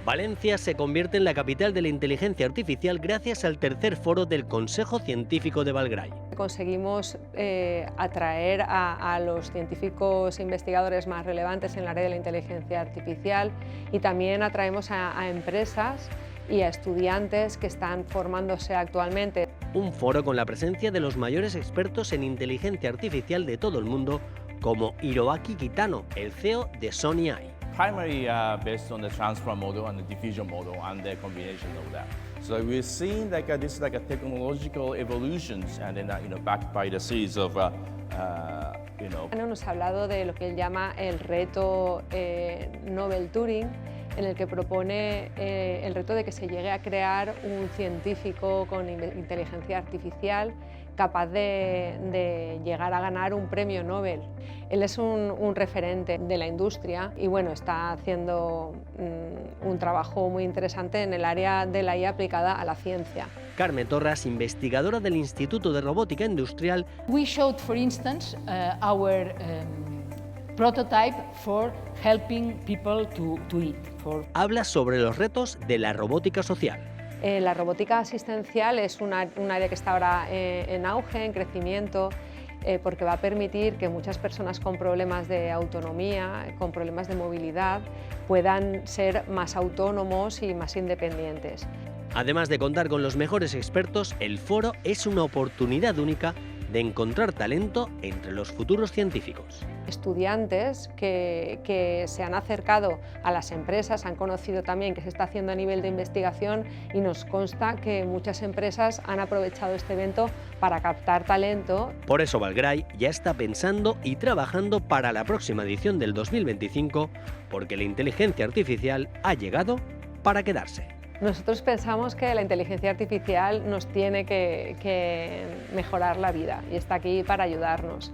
Valencia se convierte en la capital de la inteligencia artificial gracias al tercer foro del Consejo Científico de Valgray. Conseguimos atraer a los científicos e investigadores más relevantes en el área de la inteligencia artificial y también atraemos a empresas y a estudiantes que están formándose actualmente. Un foro con la presencia de los mayores expertos en inteligencia artificial de todo el mundo, como Hiroaki Kitano, el CEO de Sony AI. Primarily based on the transfer model and the diffusion model and the combination of that. So we're seeing this is like a technological evolutions and then backed by the series of Nos ha hablado de lo que él llama el reto Nobel Turing, en el que propone el reto de que se llegue a crear un científico con inteligencia artificial capaz de llegar a ganar un premio Nobel. Él es un referente de la industria y bueno, está haciendo un trabajo muy interesante en el área de la IA aplicada a la ciencia. Carme Torras, investigadora del Instituto de Robótica Industrial. We showed, for instance, our prototype for helping people to eat. Habla sobre los retos de la robótica social. La robótica asistencial es un área que está ahora en auge, en crecimiento, porque va a permitir que muchas personas con problemas de autonomía, con problemas de movilidad, puedan ser más autónomos y más independientes. Además de contar con los mejores expertos, el foro es una oportunidad única de encontrar talento entre los futuros científicos. Estudiantes que se han acercado a las empresas, han conocido también qué se está haciendo a nivel de investigación y nos consta que muchas empresas han aprovechado este evento para captar talento. Por eso Valgray ya está pensando y trabajando para la próxima edición del 2025, porque la inteligencia artificial ha llegado para quedarse. Nosotros pensamos que la inteligencia artificial nos tiene que mejorar la vida y está aquí para ayudarnos.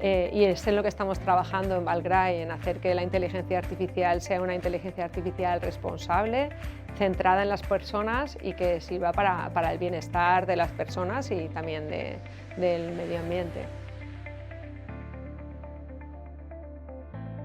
Y es en lo que estamos trabajando en Valgray, en hacer que la inteligencia artificial sea una inteligencia artificial responsable, centrada en las personas y que sirva para el bienestar de las personas y también del medio ambiente.